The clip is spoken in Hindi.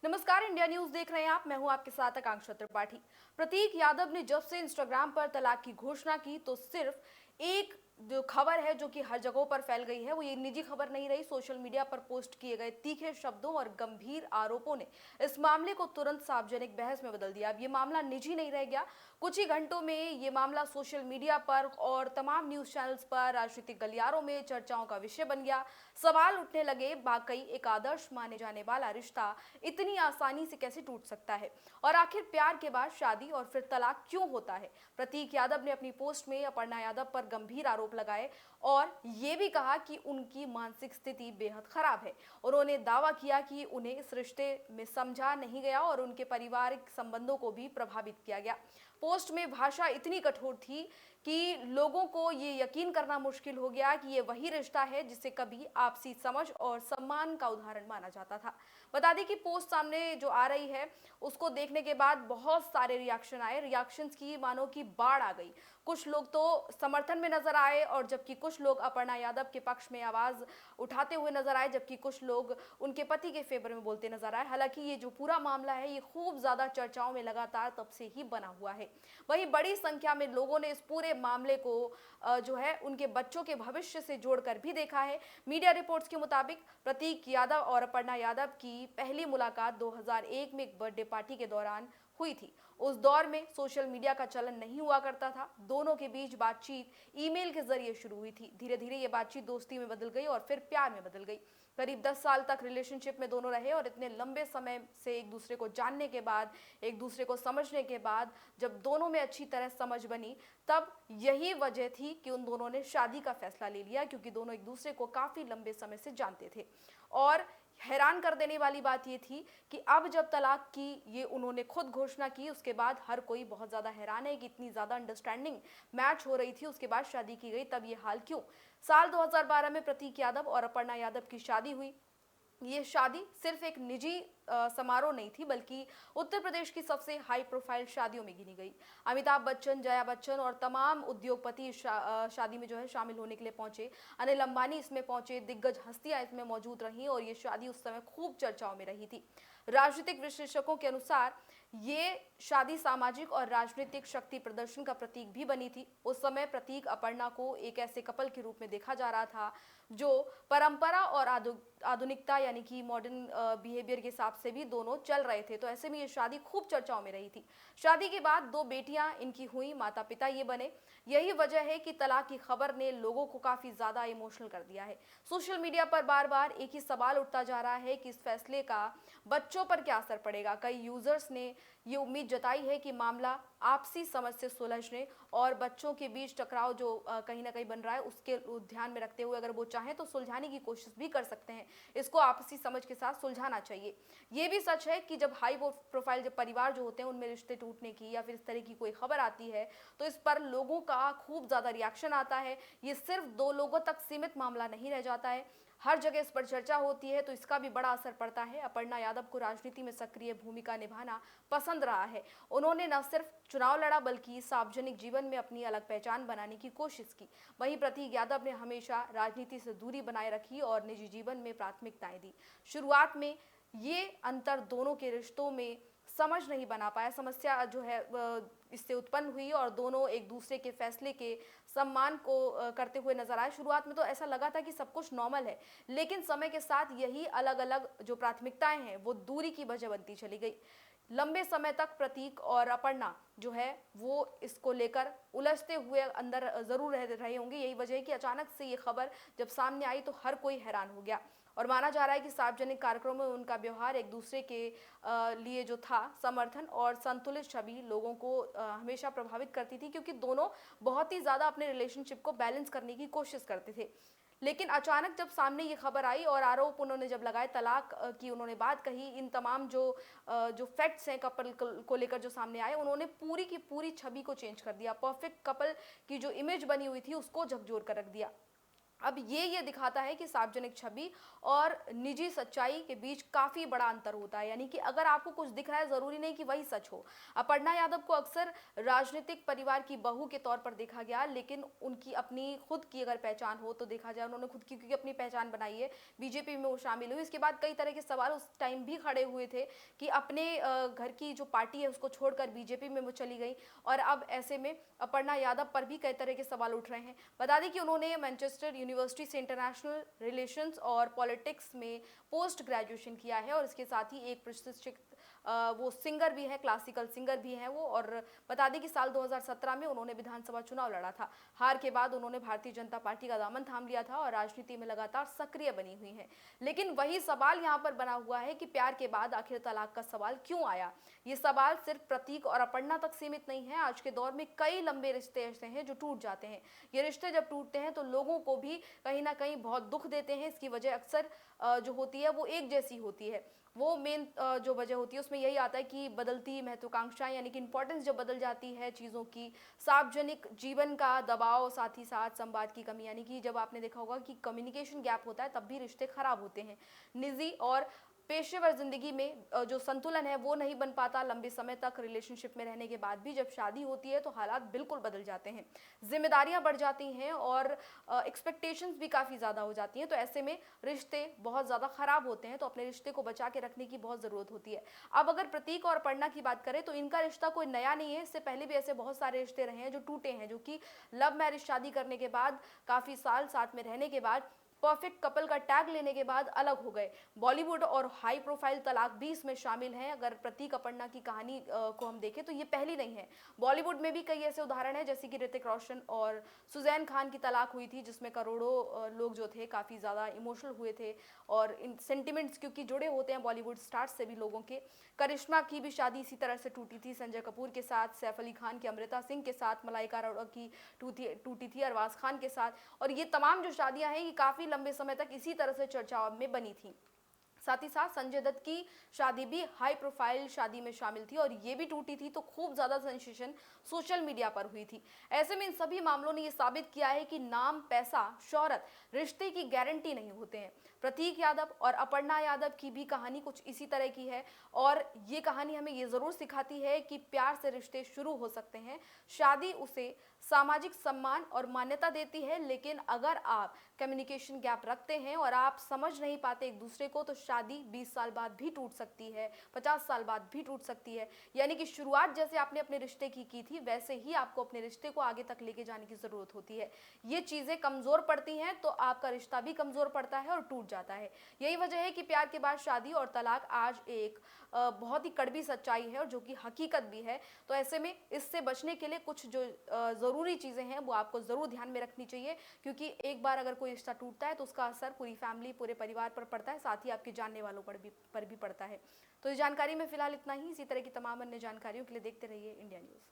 नमस्कार, इंडिया न्यूज देख रहे हैं आप। मैं हूं आपके साथ आकांक्षा त्रिपाठी। प्रतीक यादव ने जब से इंस्टाग्राम पर तलाक की घोषणा की तो सिर्फ एक जो खबर है जो कि हर जगहों पर फैल गई है वो ये निजी खबर नहीं रही। सोशल मीडिया पर पोस्ट किए गए तीखे शब्दों और गंभीर आरोपों ने इस मामले को तुरंत सार्वजनिक बहस में बदल दिया। अब ये मामला निजी नहीं रह गया। कुछ ही घंटों में ये मामला सोशल मीडिया पर और तमाम न्यूज चैनल्स पर राजनीतिक गलियारों में चर्चाओं का विषय बन गया। सवाल उठने लगे, वाकई एक आदर्श माने जाने वाला रिश्ता इतनी आसानी से कैसे टूट सकता है, और आखिर प्यार के बाद शादी और फिर तलाक क्यों होता है। प्रतीक यादव ने अपनी पोस्ट में अपर्णा यादव पर गंभीर आरोप लगाए और ये भी कहा कि उनकी मानसिक स्थिति बेहद खराब है। उन्होंने दावा किया कि उन्हें इस रिश्ते में समझा नहीं गया और उनके पारिवारिक संबंधों को भी प्रभावित किया गया। पोस्ट में भाषा इतनी कठोर थी कि लोगों को ये यकीन करना मुश्किल हो गया कि ये वही रिश्ता है जिसे कभी आपसी समझ और सम्मान का उदाहरण माना जाता था। बता दें कि पोस्ट सामने जो आ रही है उसको देखने के बाद बहुत सारे रिएक्शन आए। रिएक्शंस की मानो कि बाढ़ आ गई। कुछ लोग तो समर्थन में नजर आए और जबकि कुछ लोग अपर्णा यादव के पक्ष में आवाज उठाते हुए नजर आए, जबकि कुछ लोग उनके पति के फेवर में बोलते नजर आए। हालांकि ये जो पूरा मामला है ये खूब ज्यादा चर्चाओं में लगातार तब से ही बना हुआ है। वहीं बड़ी संख्या में लोगों ने इस पूरे मामले को जो है उनके बच्चों के भविष्य से जोड़कर भी देखा है। मीडिया रिपोर्ट्स के मुताबिक प्रतीक यादव और अपर्णा यादव की पहली मुलाकात 2001 में एक बर्थडे पार्टी के दौरान हुई थी। उस दौर में सोशल मीडिया का चलन नहीं हुआ करता था। दोनों के बीच बातचीत ईमेल के जरिए शुरू हुई थी। धीरे धीरे ये बातचीत दोस्ती में बदल गई और फिर प्यार में बदल गई। करीब 10 साल तक रिलेशनशिप में दोनों रहे और इतने लंबे समय से एक दूसरे को जानने के बाद, एक दूसरे को समझने के बाद जब दोनों में अच्छी तरह समझ बनी, तब यही वजह थी कि उन दोनों ने शादी का फैसला ले लिया, क्योंकि दोनों एक दूसरे को काफी लंबे समय से जानते थे। और हैरान कर देने वाली बात ये थी कि अब जब तलाक की ये उन्होंने खुद घोषणा की उसके बाद हर कोई बहुत ज्यादा हैरान है कि इतनी ज्यादा अंडरस्टैंडिंग मैच हो रही थी, उसके बाद शादी की गई, तब ये हाल क्यों। साल 2012 में प्रतीक यादव और अपर्णा यादव की शादी हुई। ये शादी सिर्फ एक निजी समारोह नहीं थी, बल्कि उत्तर प्रदेश की सबसे हाई प्रोफाइल शादियों में गिनी गई। अमिताभ बच्चन, जया बच्चन और तमाम उद्योगपति शादी में जो है शामिल होने के लिए पहुंचे। अनिल अंबानी इसमें पहुंचे, दिग्गज हस्तियां इसमें मौजूद रहीं और ये शादी उस समय खूब चर्चाओं में रही थी। राजनीतिक विश्लेषकों के अनुसार ये शादी सामाजिक और राजनीतिक शक्ति प्रदर्शन का प्रतीक भी बनी थी। उस समय प्रतीक अपर्णा को एक ऐसे कपल के रूप में देखा जा रहा था जो परंपरा और आधुनिकता यानी कि मॉडर्न बिहेवियर के हिसाब से भी दोनों चल रहे थे। तो ऐसे में ये शादी खूब चर्चाओं में रही थी। शादी के बाद 2 बेटियां इनकी हुई, माता पिता ये बने। यही वजह है कि तलाक की खबर ने लोगों को काफी ज्यादा इमोशनल कर दिया है। सोशल मीडिया पर बार बार एक ही सवाल उठता जा रहा है कि इस फैसले का बच्चों पर क्या असर पड़ेगा। कई यूजर्स ने ये उम्मीद जताई है कि मामला आपसी समझ से सुलझने और बच्चों के बीच टकराव जो कहीं ना कहीं बन रहा है उसके ध्यान में रखते हुए अगर वो चाहें तो सुलझाने की कोशिश भी कर सकते हैं। इसको आपसी समझ के साथ सुलझाना चाहिए। ये भी सच है कि जब हाई प्रोफाइल जब परिवार जो होते हैं उनमें रिश्ते टूटने की या फिर इस तरह की कोई खबर आती है तो इस पर लोगों का खूब ज्यादा रिएक्शन आता है। ये सिर्फ 2 लोगों तक सीमित मामला नहीं रह जाता है, हर जगह इस पर चर्चा होती है, तो इसका भी बड़ा असर पड़ता है। अपर्णा यादव को राजनीति में सक्रिय भूमिका निभाना पसंद रहा है। उन्होंने न सिर्फ चुनाव लड़ा बल्कि सार्वजनिक जीवन में अपनी अलग पहचान बनाने की कोशिश की। वहीं प्रतीक यादव ने हमेशा राजनीति से दूरी बनाए रखी और निजी जीवन में प्राथमिकताएं दी। शुरुआत में ये अंतर दोनों के रिश्तों में समझ नहीं बना पाया, समस्या जो है इससे उत्पन्न हुई और दोनों एक दूसरे के फैसले के सम्मान को करते हुए नजर आए। शुरुआत में तो ऐसा लगा था कि सब कुछ नॉर्मल है, लेकिन समय के साथ यही अलग अलग जो प्राथमिकताएं हैं वो दूरी की वजह बनती चली गई। लंबे समय तक प्रतीक और अपर्णा जो है वो इसको लेकर उलझते हुए अंदर जरूर रहे होंगे। यही वजह है कि अचानक से ये खबर जब सामने आई तो हर कोई हैरान हो गया और माना जा रहा है कि सार्वजनिक कार्यक्रमों में उनका व्यवहार एक दूसरे के लिए जो था समर्थन और संतुलित छवि लोगों को हमेशा प्रभावित करती थी, क्योंकि दोनों बहुत ही ज्यादा अपने रिलेशनशिप को बैलेंस करने की कोशिश करते थे। लेकिन अचानक जब सामने ये खबर आई और आरोप उन्होंने जब लगाए, तलाक की उन्होंने बात कही, इन तमाम जो फैक्ट्स हैं कपल को लेकर जो सामने आए, उन्होंने पूरी की पूरी छवि को चेंज कर दिया। परफेक्ट कपल की जो इमेज बनी हुई थी उसको झकझोर कर रख दिया। अब ये दिखाता है कि सार्वजनिक छवि और निजी सच्चाई के बीच काफी बड़ा अंतर होता है। यानी कि अगर आपको कुछ दिख रहा है, जरूरी नहीं कि वही सच हो। अपर्णा यादव को अक्सर राजनीतिक परिवार की बहू के तौर पर देखा गया, लेकिन उनकी अपनी खुद की अगर पहचान हो तो देखा जाए, उन्होंने खुद की क्योंकि अपनी पहचान बनाई है, बीजेपी में वो शामिल हुई। इसके बाद कई तरह के सवाल उस टाइम भी खड़े हुए थे कि अपने घर की जो पार्टी है उसको छोड़कर बीजेपी में वो चली गई, और अब ऐसे में अपर्णा यादव पर भी कई तरह के सवाल उठ रहे हैं। बता दें कि उन्होंने मैनचेस्टर यूनिवर्सिटी से इंटरनेशनल रिलेशंस और पॉलिटिक्स में पोस्ट ग्रेजुएशन किया है, और इसके साथ ही एक प्रतिष्ठित वो सिंगर भी है, क्लासिकल सिंगर भी हैं वो। और बता दें कि साल 2017 में उन्होंने विधानसभा चुनाव लड़ा था। हार के बाद उन्होंने भारतीय जनता पार्टी का दामन थाम लिया था और राजनीति में लगातार सक्रिय बनी हुई हैं। लेकिन वही सवाल यहाँ पर बना हुआ है कि प्यार के बाद आखिर तलाक का सवाल क्यों आया। ये सवाल सिर्फ प्रतीक और अपर्णा तक सीमित नहीं है। आज के दौर में कई लंबे रिश्ते ऐसे हैं जो टूट जाते हैं। ये रिश्ते जब टूटते हैं तो लोगों को भी कहीं ना कहीं बहुत दुख देते हैं। इसकी वजह अक्सर जो होती है वो एक जैसी होती है। वो मेन जो वजह होती है उसमें यही आता है कि बदलती महत्वाकांक्षाएं, यानी कि इंपॉर्टेंस जब बदल जाती है चीज़ों की, सार्वजनिक जीवन का दबाव, साथ ही साथ संवाद की कमी। यानी कि जब आपने देखा होगा कि कम्युनिकेशन गैप होता है तब भी रिश्ते खराब होते हैं। निजी और पेशेवर जिंदगी में जो संतुलन है वो नहीं बन पाता। लंबे समय तक रिलेशनशिप में रहने के बाद भी जब शादी होती है तो हालात बिल्कुल बदल जाते हैं, जिम्मेदारियां बढ़ जाती हैं और एक्सपेक्टेशंस भी काफ़ी ज़्यादा हो जाती हैं। तो ऐसे में रिश्ते बहुत ज़्यादा खराब होते हैं। तो अपने रिश्ते को बचा के रखने की बहुत ज़रूरत होती है। अब अगर प्रतीक और अपर्णा की बात करें तो इनका रिश्ता कोई नया नहीं है। इससे पहले भी ऐसे बहुत सारे रिश्ते रहे हैं जो टूटे हैं, जो कि लव मैरिज शादी करने के बाद, काफ़ी साल साथ में रहने के बाद, परफेक्ट कपल का टैग लेने के बाद अलग हो गए। बॉलीवुड और हाई प्रोफाइल तलाक भी इसमें शामिल हैं। अगर प्रतीक अपर्णा की कहानी को हम देखें तो ये पहली नहीं है। बॉलीवुड में भी कई ऐसे उदाहरण हैं, जैसे कि ऋतिक रोशन और सुजैन खान की तलाक हुई थी, जिसमें करोड़ों लोग जो थे काफ़ी ज़्यादा इमोशनल हुए थे। और इन सेंटिमेंट्स क्योंकि जुड़े होते हैं बॉलीवुड स्टार्स से भी लोगों के। करिश्मा की भी शादी इसी तरह से टूटी थी, संजय कपूर के साथ, सैफ अली खान की अमृता सिंह के साथ, मलाइका अरोड़ा की टूटी थी अरबाज खान के साथ। और ये तमाम जो शादियां हैं ये काफ़ी लंबे समय तक इसी तरह से चर्चाओं में बनी थी। साथ ही साथ संजय दत्त की शादी भी हाई प्रोफाइल शादी में शामिल थी और ये भी टूटी थी, तो खूब ज़्यादा सेंसेशन सोशल मीडिया पर हुई थी। ऐसे में इन सभी मामलों ने ये साबित किया है कि नाम, पैसा, शोहरत रिश्ते की गारंटी नहीं होते हैं। प्रतीक यादव और अपर्णा यादव की भी कहानी कुछ इसी तरह की है, और ये कहानी हमें ये ज़रूर सिखाती है कि प्यार से रिश्ते शुरू हो सकते हैं। शादी उसे सामाजिक सम्मान और मान्यता देती है, लेकिन अगर आप कम्युनिकेशन गैप रखते हैं और आप समझ नहीं पाते एक दूसरे को तो शादी 20 साल बाद भी टूट सकती है, 50 साल बाद भी टूट सकती है। यानी कि शुरुआत जैसे आपने अपने रिश्ते की थी वैसे ही आपको अपने रिश्ते को आगे तक लेके जाने की ज़रूरत होती है। ये चीज़ें कमज़ोर पड़ती हैं तो आपका रिश्ता भी कमज़ोर पड़ता है और टूट जाता है। यही वजह है कि प्यार के बाद शादी और तलाक आज एक बहुत ही कड़वी सच्चाई है और जो कि हकीकत भी है। तो ऐसे में इससे बचने के लिए कुछ जो ज़रूरी चीज़ें हैं वो आपको ज़रूर ध्यान में रखनी चाहिए, क्योंकि एक बार अगर कोई रिश्ता टूटता है तो उसका असर पूरी फैमिली, पूरे परिवार पर पड़ता है, साथ ही आपके जानने वालों पर भी पड़ता है। तो इस जानकारी में फिलहाल इतना ही। इसी तरह की तमाम अन्य जानकारियों के लिए देखते रहिए इंडिया न्यूज़।